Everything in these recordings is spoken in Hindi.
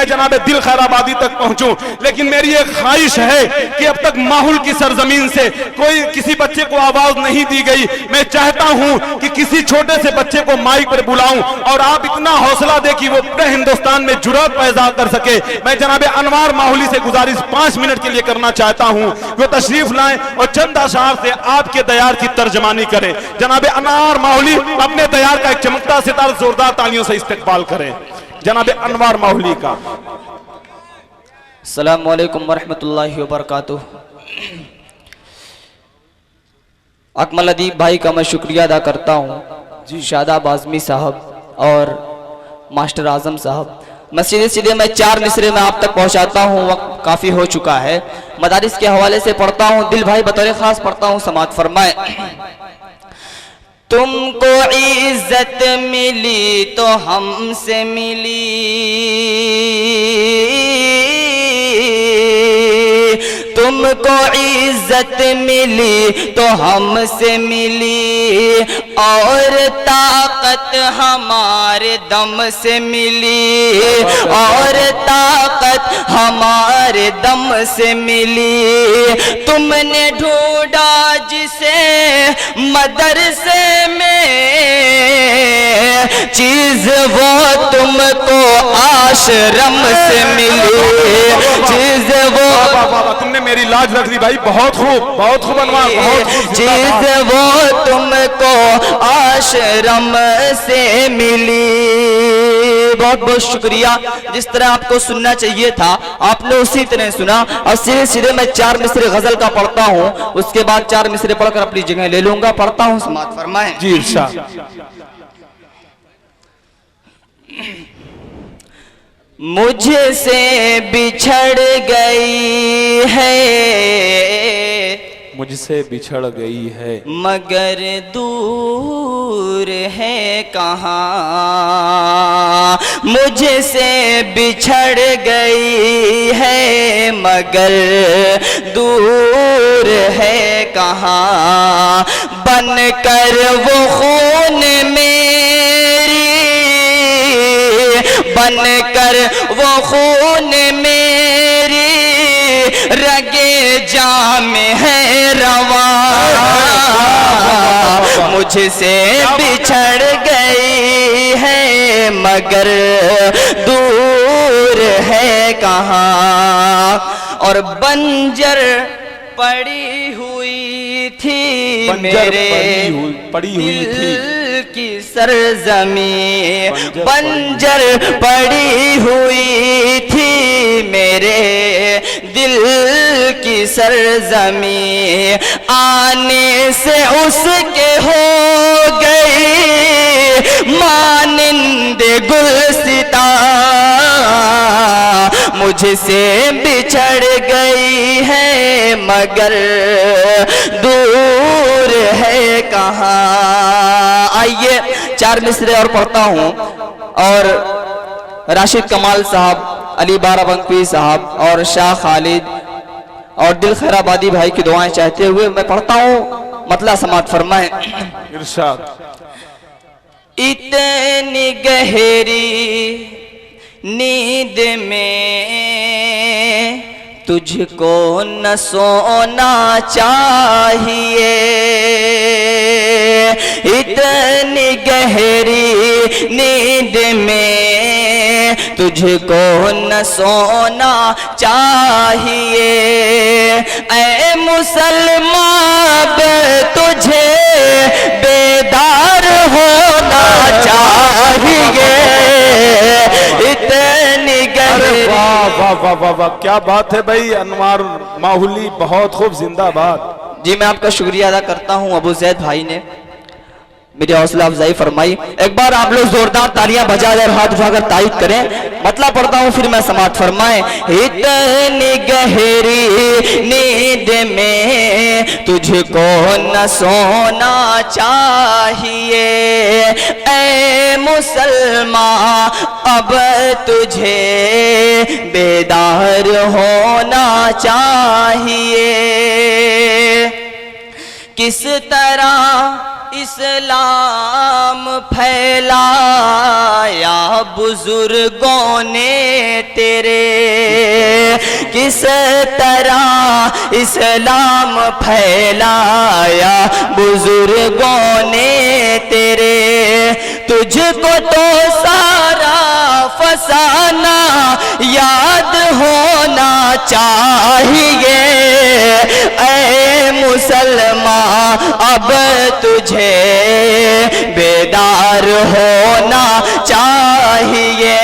मैं जनाब दिल खैराबादी तक पहुंचूं, लेकिन मेरी एक ख्वाहिश है कि अब तक माहौल की सरजमीन से कोई किसी बच्चे को आवाज नहीं दी गई। मैं चाहता हूं कि किसी छोटे से बच्चे को माइक पर बुलाऊं और आप इतना हौसला दे कि वो पूरे हिंदुस्तान में जुर्रत पैदा कर सके। मैं जनाब अनवार माहौली से गुजारिश 5 मिनट के लिए करना चाहता हूं, वो तशरीफ लाएं और चंद अशार से आपके दयार की तर्जमानी करें। जनाब अनवार माहौली अपने दयार का एक चमकता सितार जोरदार तालियों से इस्तकबाल करें। जनाब अनवार माहौली का। अस्सलामु अलैकुम वरहमतुल्लाहि वबरकातुहू। अकमल अदीब भाई का मैं शुक्रिया अदा करता हूँ जी, शादाब आज़मी साहब और मास्टर आजम साहब। मैं सीधे मैं 4 मिसरे में आप तक पहुँचाता हूँ, वक्त काफ़ी हो चुका है। मदारिस के हवाले से पढ़ता हूँ, दिल भाई बतौर ख़ास पढ़ता हूँ, समात फरमाए। तुमको इज्जत मिली तो हमसे मिली, तुमको इज्जत मिली तो हमसे मिली, और ताकत हमारे दम से मिली, और ताकत हमारे दम से मिली। तुमने ढूंढा जिसे मदरसे में, चीज वो तुमको आश्रम से मिली, चीज वो तुमने मेरी लाज रख दी भाई, बहुत खूब अनवार, बहुत खूब। चीज वो तुमको आश्रम से मिली। बहुत बहुत शुक्रिया। जिस तरह आपको सुनना चाहिए था आपने उसी तरह सुना। और सीधे मैं 4 मिसरे गजल का पढ़ता हूँ, उसके बाद 4 मिसरे पढ़कर अपनी जगह ले लूंगा। पढ़ता हूँ, समात फरमाएं। जी इरशाद। मुझसे बिछड़ गई है, मुझसे बिछड़ गई है, मगर दूर है कहाँ। मुझसे बिछड़ गई है मगर दूर है कहाँ। बनकर वो खून मेरी, बनकर वो खून मेरी, रगे जाम है रवा। मुझसे बिछड़ गई है मगर दूर है कहाँ। और बंजर पड़ी हुई थी मेरे पड़ी हुई थी की सरजमी, बंजर पड़ी हुई थी मेरे दिल की सरजमी। आने से उसके हो गई मानिंद गुलसिता। मुझसे बिछड़ गई है मगर दूर है कहाँ। आइए 4 मिसरे और पढ़ता हूँ। और राशिद कमाल साहब, अली बाराबंकी साहब और शाह खालिद और दिल खैराबादी भाई की दुआएं चाहते हुए मैं पढ़ता हूँ, मतला समात फरमाए। इरशाद। इतनी गहरी नींद में तुझको न सोना चाहिए। इतनी गहरी नींद में तुझको न सोना चाहिए। ऐ मुसलमान तुझे बेदार होना चाहिए। इतनी गहरी। वाह वाह वाह वाह वाह, क्या बात है भाई। अनवार माहौली बहुत खूब, जिंदाबाद। जी मैं आपका शुक्रिया अदा करता हूं। अबू जैद भाई ने मेरी हौसला अफजाई फरमाई। एक बार आप लोग जोरदार तालियां बजा और हाथ उठाकर तारीफ करें। मतलब पढ़ता हूं फिर मैं समात फरमाए। इतनी गहरी नींद में तुझको न सोना चाहिए। ऐ मुसलमान अब तुझे बेदार होना चाहिए। किस तरह इस्लाम फैलाया बुजुर्गों ने तेरे किस तरह इस्लाम फैलाया, बुजुर्गों ने तेरे तुझको तो सारा फसाना याद होना चाहिए। ऐ मुसलमान अब तुझे बेदार होना चाहिए,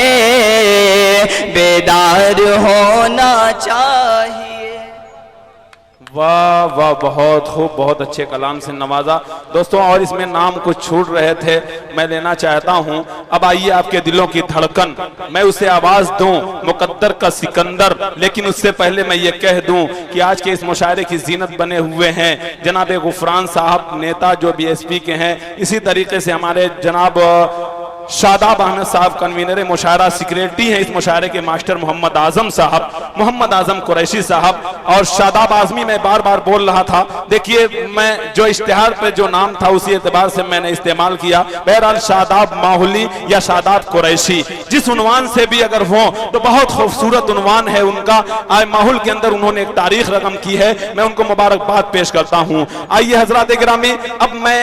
बेदार होना चाहिए। वाह वाह, बहुत खूब, बहुत अच्छे कलाम से नवाजा दोस्तों। और इसमें नाम कुछ छूट रहे थे, मैं लेना चाहता हूं। अब आइए आपके दिलों की धड़कन, मैं उसे आवाज दूं, मुकद्दर का सिकंदर। लेकिन उससे पहले मैं ये कह दूं कि आज के इस मुशायरे की जीनत बने हुए हैं जनाब गुफरान साहब, नेता जो BSP के हैं। इसी तरीके से हमारे जनाब शादाब अहमद साहब कन्वीनर मुशायरा, सेक्रेटरी हैं इस मुशायरे के मास्टर मोहम्मद आजम साहब, मोहम्मद आजम कुरैशी साहब और शादाब आजमी। मैं बार बार बोल रहा था, देखिए मैं जो इश्तिहार पे जो नाम था उसी एतबार से मैंने इस्तेमाल किया। बहरहाल शादाब माहुली या शादाब कुरैशी, जिस उन्वान से भी अगर हो तो बहुत खूबसूरत उन्वान है उनका। माहौल के अंदर उन्होंने एक तारीख रकम की है, मैं उनको मुबारकबाद पेश करता हूँ। आइए हजरात गिरामी, अब मैं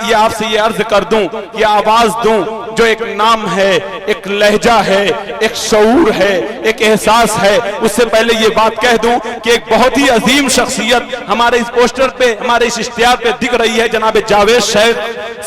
ये आपसे ये अर्ज कर दूं कि आवाज दूं, जो एक नाम है, एक लहजा है, एक शऊर है, एक एहसास है। उससे पहले ये बात कह दूं कि एक बहुत ही अजीम शख्सियत हमारे इस पोस्टर पे, हमारे इस इश्तिहार पे दिख रही है, जनाब जावेद शेख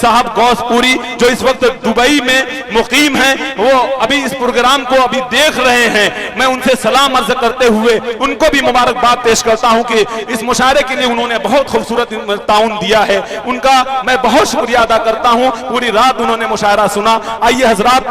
साहब गौसपुरी, जो इस वक्त दुबई में मुकीम हैं। वो अभी इस प्रोग्राम को अभी देख रहे हैं। मैं उनसे सलाम अर्ज करते हुए उनको भी मुबारकबाद पेश करता हूं कि इस मुशायरे के लिए उन्होंने बहुत खूबसूरत ताउन दिया है। उनका मैं बहुत शुक्रिया अदा करता हूं। पूरी रात उन्होंने मुशायरा सुना। आइए हजरात,